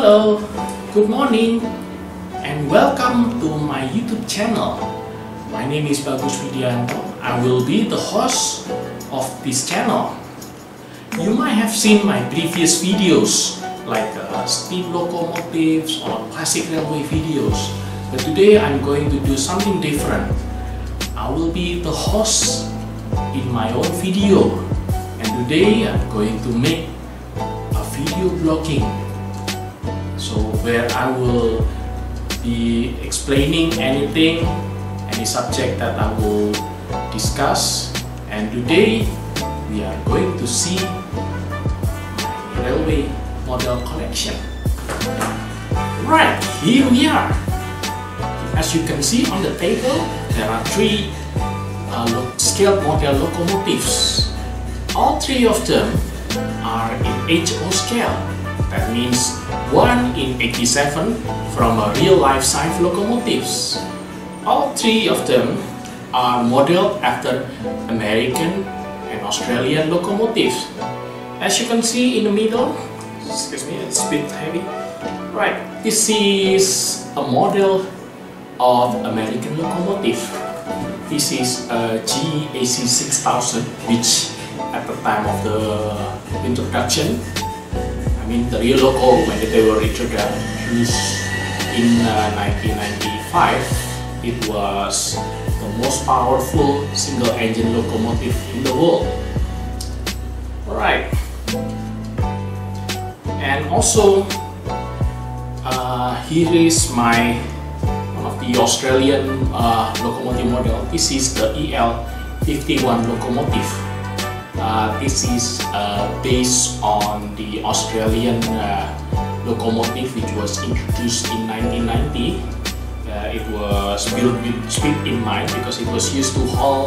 Hello, good morning, and welcome to my YouTube channel. My name is Bagus Widianto. I will be the host of this channel. You might have seen my previous videos like steam locomotives or classic railway videos, but today I'm going to do something different. I will be the host in my own video, and today I'm going to make a video blogging. So where I will be explaining anything, any subject that I will discuss. And today we are going to see my railway model collection. Right, here we are. As you can see on the table, there are three scale model locomotives. All three of them are in HO scale. That means 1 in 87 from a real-life size locomotives. All three of them are modeled after American and Australian locomotives. As you can see in the middle, excuse me, it's a bit heavy. Right, this is a model of American locomotive. This is a GE AC6000, which at the time of the introduction, the real loco, when they were introduced in 1995, it was the most powerful single-engine locomotive in the world. Alright, and also here is one of the Australian locomotive model. This is the EL51 locomotive. This is based on the Australian locomotive, which was introduced in 1990. It was built with speed in mind because it was used to haul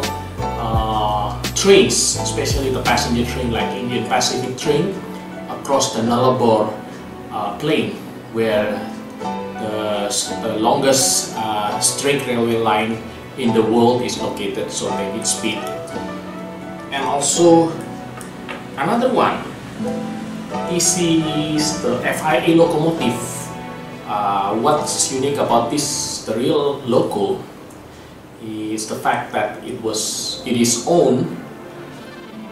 trains, especially the passenger train like Indian Pacific train, across the Nullarbor plain, where the longest straight railway line in the world is located, so they need speed. And also another one, this is the FIE locomotive. What's unique about this, the real loco, is the fact that it is owned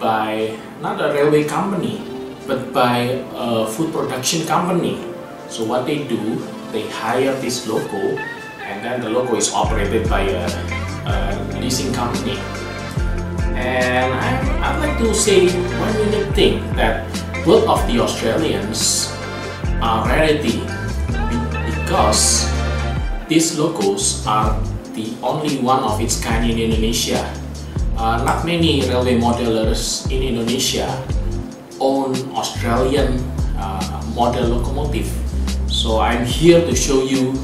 by not a railway company, but by a food production company. So what they do, they hire this loco, and then the loco is operated by a leasing company. And I'd like to say one unique thing, that both of the Australians are rarity because these locos are the only one of its kind in Indonesia. Not many railway modelers in Indonesia own Australian model locomotive. So I'm here to show you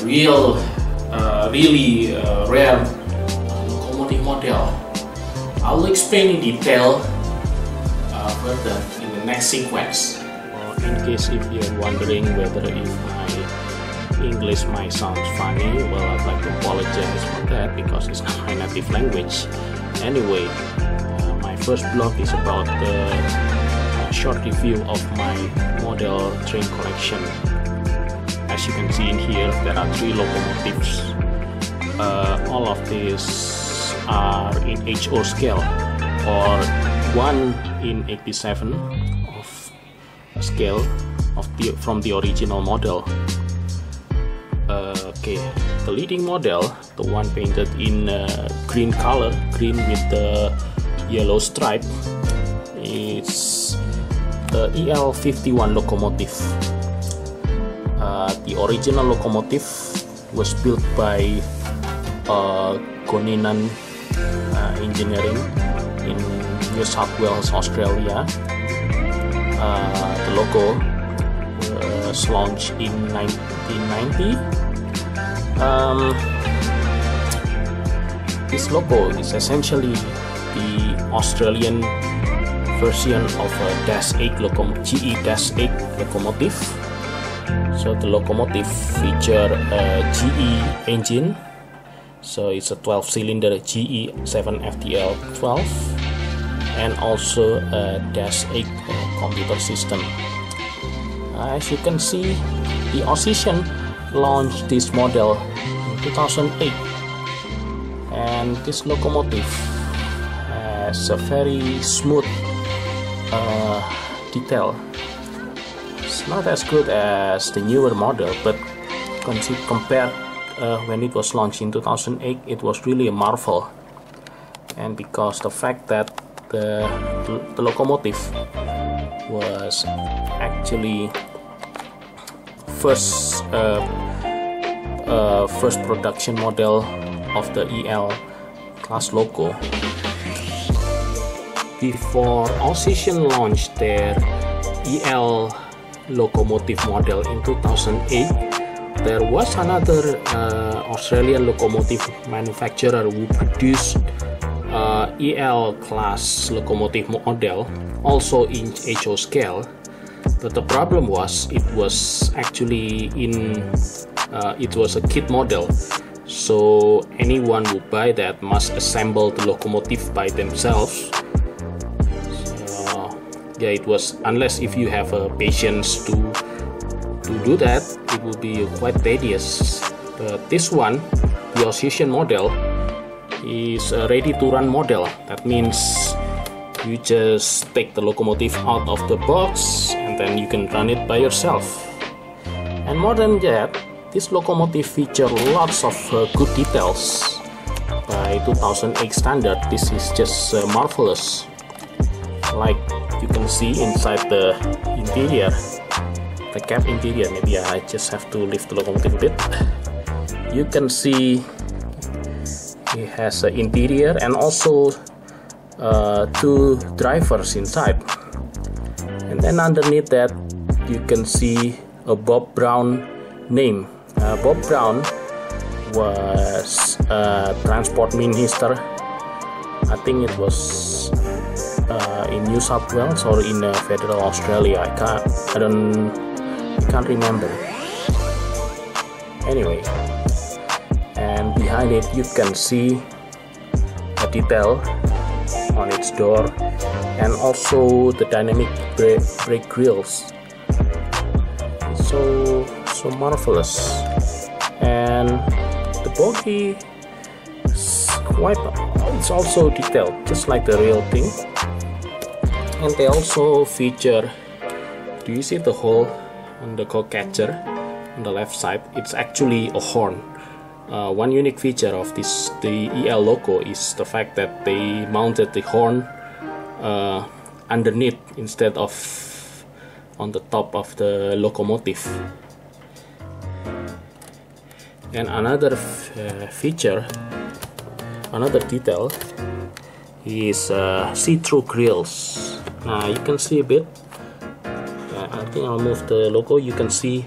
really rare model. I will explain in detail further in the next sequence. In case if you're wondering whether if my English might sound funny, well, I'd like to apologize for that because it's not my native language. Anyway, my first blog is about the short review of my model train collection. As you can see in here, there are three locomotives. All of these are in HO scale, or 1 in 87 of scale from the original model. Okay, the leading model, the one painted in green color, green with the yellow stripe, is the EL51 locomotive. The original locomotive was built by Goninan Engineering in New South Wales, Australia. The logo was launched in 1990. This logo is essentially the Australian version of a GE-8 locomotive. So the locomotive features a GE engine. So it's a 12-cylinder GE 7FTL12 and also a -8 computer system. As you can see, the Auscision launched this model in 2008, and this locomotive has a very smooth detail. It's not as good as the newer model, but compared when it was launched in 2008, it was really a marvel. And because the fact that the locomotive was actually first production model of the EL class loco. Before Auscision launched their EL locomotive model in 2008, there was another Australian locomotive manufacturer who produced EL class locomotive model, also in HO scale, but the problem was it was actually it was a kit model, so anyone who buy that must assemble the locomotive by themselves. So yeah, it was, unless if you have a patience to do that, it will be quite tedious. But this one, the Auscision model, is a ready to run model. That means you just take the locomotive out of the box and then you can run it by yourself. And more than that, this locomotive features lots of good details. By 2008 standard, this is just marvelous. Like you can see inside the interior, the cab interior, maybe I just have to lift the locomotive a bit. You can see it has an interior and also two drivers inside. And then underneath that, you can see a Bob Brown name. Bob Brown was a transport minister. I think it was in New South Wales or in Federal Australia. I can't remember. Anyway, and behind it you can see a detail on its door and also the dynamic brake grills. So marvelous. And the body is it's also detailed just like the real thing. And they also feature, do you see the hole on the coal catcher on the left side? It's actually a horn. One unique feature of the EL loco is the fact that they mounted the horn underneath instead of on the top of the locomotive. And another feature, another detail is see-through grills. You can see a bit. I think I'll move the logo. You can see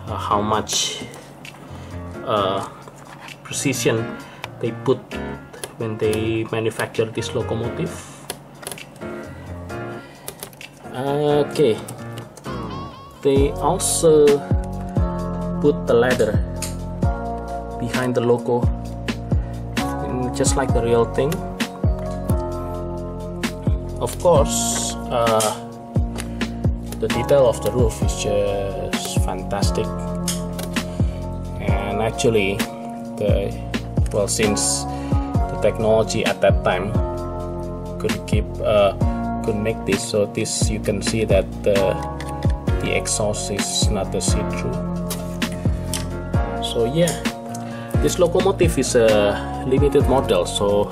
how much precision they put when they manufacture this locomotive. Okay, they also put the ladder behind the logo, just like the real thing. Of course, the detail of the roof is just fantastic. And actually, since the technology at that time could make this, so this you can see that the exhaust is not a see-through. So yeah, this locomotive is a limited model, so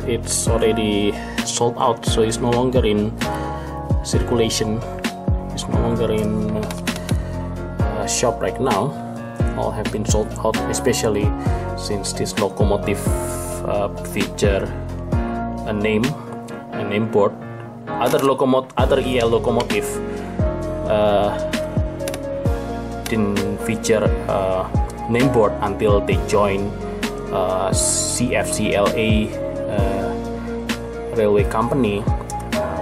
it's already sold out, so it's no longer in circulation. It's no longer in shop right now. All have been sold out, especially since this locomotive feature a name board. Other EL locomotive didn't feature name board until they joined CFCLA railway company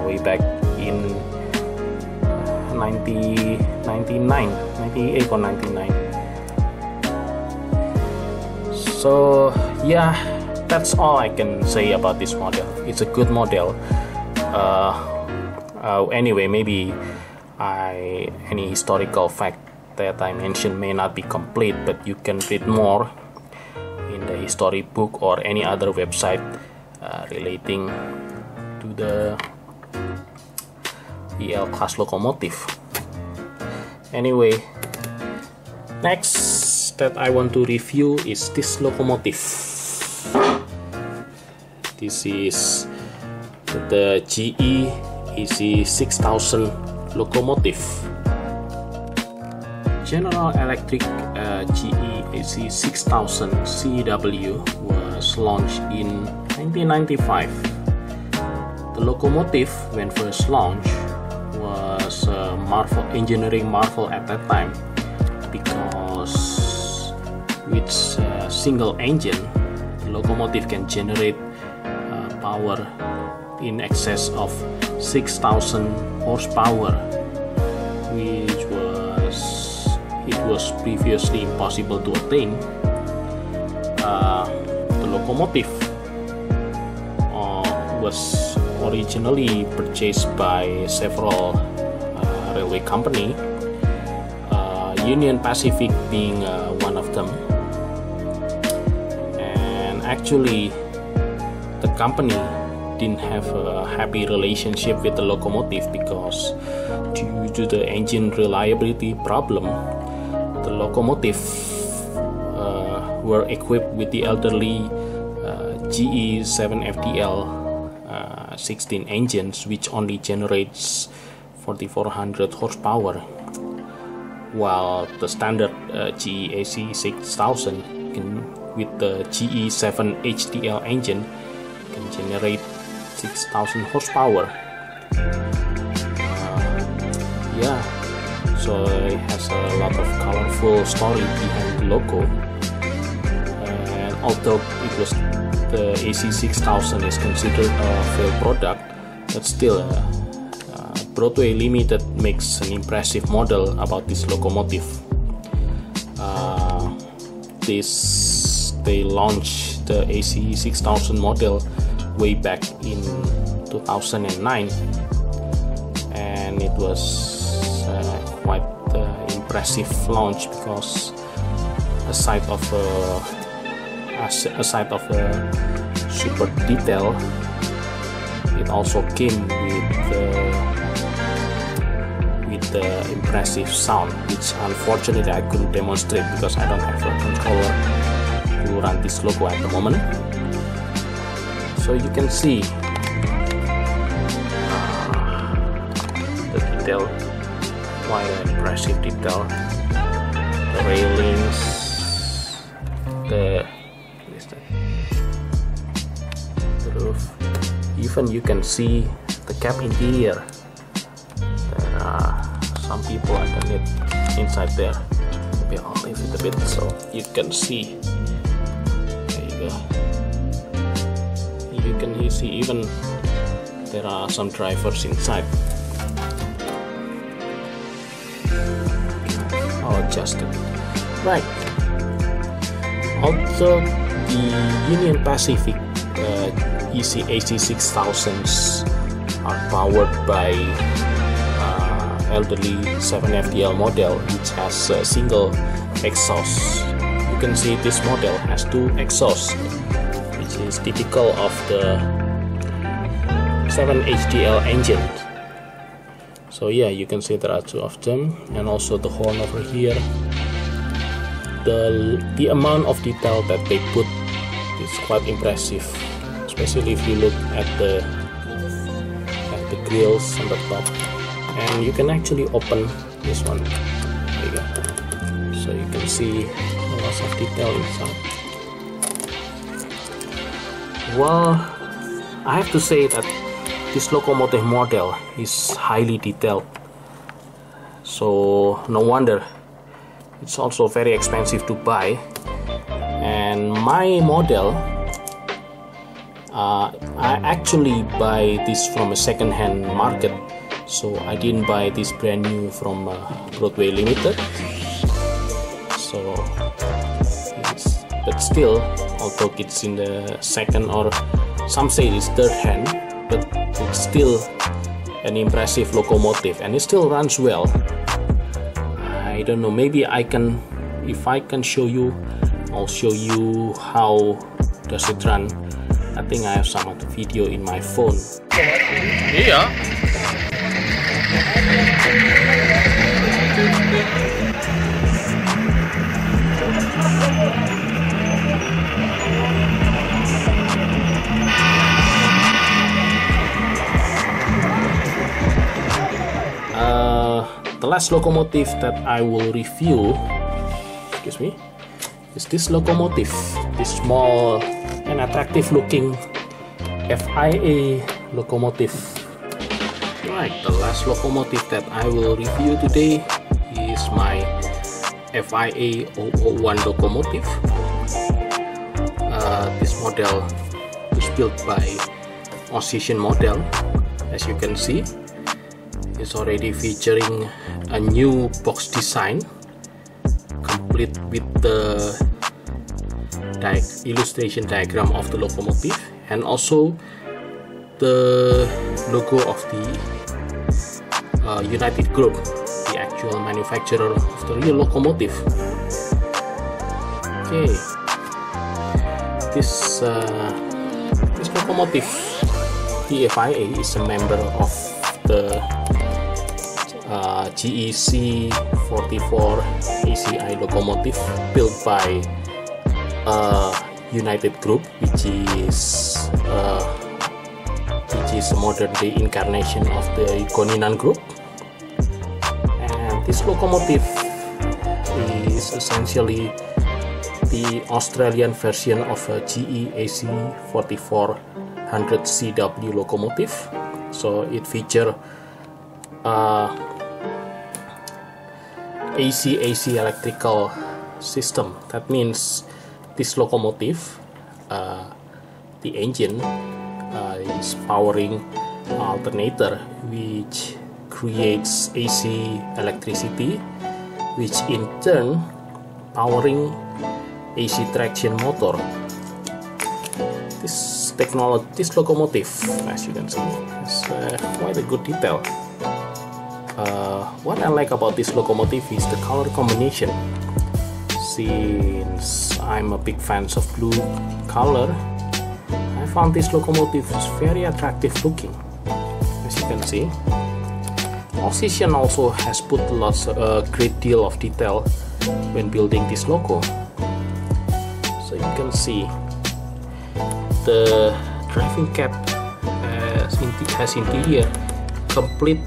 way back in 98 or 99. So yeah, that's all I can say about this model. It's a good model. Anyway, maybe any historical fact that I mentioned may not be complete, but you can read more in the history book or any other website relating to the EL class locomotive. Anyway, next that I want to review is this locomotive. This is the GE EC6000 locomotive. General Electric GE EC6000 CW was launched in 1995. The locomotive, when first launched, was a engineering marvel at that time, because with a single engine, the locomotive can generate power in excess of 6,000 horsepower, which was previously impossible to attain. The locomotive was originally purchased by several railway companies, Union Pacific being one of them. And actually, the company didn't have a happy relationship with the locomotive, because due to the engine reliability problem, the locomotive were equipped with the elderly GE 7FDL 16 engines, which only generates 4,400 horsepower, while the standard GE AC6000 with the GE 7 HDL engine can generate 6,000 horsepower. Yeah, so it has a lot of colorful story behind the logo. And although the AC6000 is considered a failed product, but still Broadway Limited makes an impressive model about this locomotive. They launched the AC6000 model way back in 2009, and it was quite impressive launch, because aside of a super detail, it also came with the impressive sound, which unfortunately I couldn't demonstrate because I don't have a controller to run this logo at the moment. So you can see the detail, quite an impressive detail. The railings, the roof, even you can see the cab interior. There are some people underneath inside there. Maybe I'll leave it a bit so you can see. There you go. You can see even there are some drivers inside. I'll adjust it. Right. Also, the Union Pacific AC6000s are powered by elderly 7FDL model, which has a single exhaust. You can see this model has two exhausts, which is typical of the 7HDL engine. So yeah, you can see there are two of them, and also the horn over here. The amount of detail that they put is quite impressive, especially if you look at the grills on the top, and you can actually open this one. There you go. So you can see lots of detail inside. Well, I have to say that this locomotive model is highly detailed, so no wonder it's also very expensive to buy. And my model, I actually buy this from a second-hand market, so I didn't buy this brand new from Broadway Limited. So, but still, although it's in the second, or some say it's third hand, but it's still an impressive locomotive, and it still runs well. I don't know, maybe if I can show you, I'll show you how does it run. I think I have some other video in my phone. Yeah. The last locomotive that I will review, excuse me, is this locomotive, this small and attractive looking FIA locomotive. Right, the last locomotive that I will review today is my FIE001 locomotive. This model is built by Auscision Models. As you can see, it's already featuring a new box design, complete with the illustration diagram of the locomotive, and also the logo of the United Group, the actual manufacturer of the real locomotive. Okay, this locomotive, the FIA, is a member of the GEC44 ACI locomotive built by United Group, which is a modern day incarnation of the Goninan Group. And this locomotive is essentially the Australian version of a GE AC4400CW locomotive. So it features AC electrical system. That means this locomotive, the engine is powering alternator, which creates AC electricity, which in turn powering AC traction motor. This locomotive, as you can see, has quite a good detail. What I like about this locomotive is the color combination. Since I'm a big fan of blue color, I found this locomotive is very attractive looking. As you can see, Auscision also has put a great deal of detail when building this logo. So you can see the driving cab has interior complete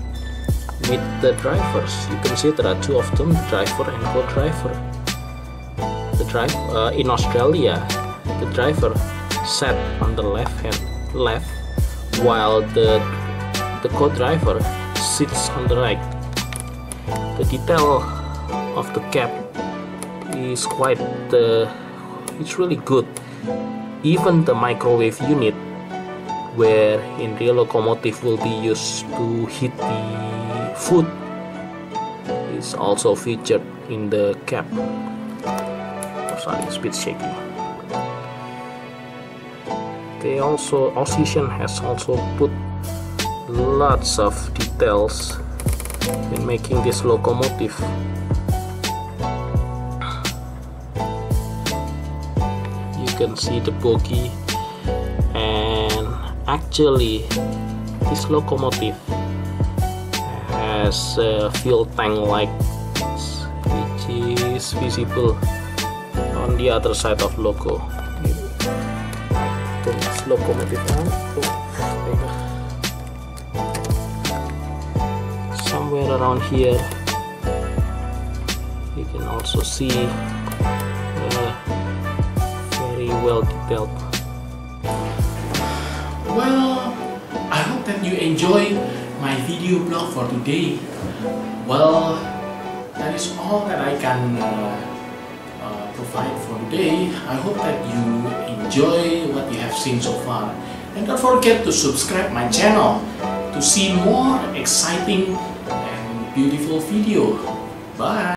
with the drivers. You can see there are two of them, driver and co-driver. In Australia, the driver sat on the left, while the co-driver sits on the right. The detail of the cab is it's really good. Even the microwave unit, where in real locomotive will be used to heat the food, is also featured in the cab. Oh, sorry, it's a bit shaky. Auscision has also put lots of details in making this locomotive. You can see the bogie, and actually this locomotive has a fuel tank light, which is visible on the other side of logo. This locomotive somewhere around here you can also see very well detailed. Well, I hope that you enjoy my video blog for today. Well, that is all that I can provide for today. I hope that you enjoy what you have seen so far. And don't forget to subscribe my channel to see more exciting and beautiful video. Bye!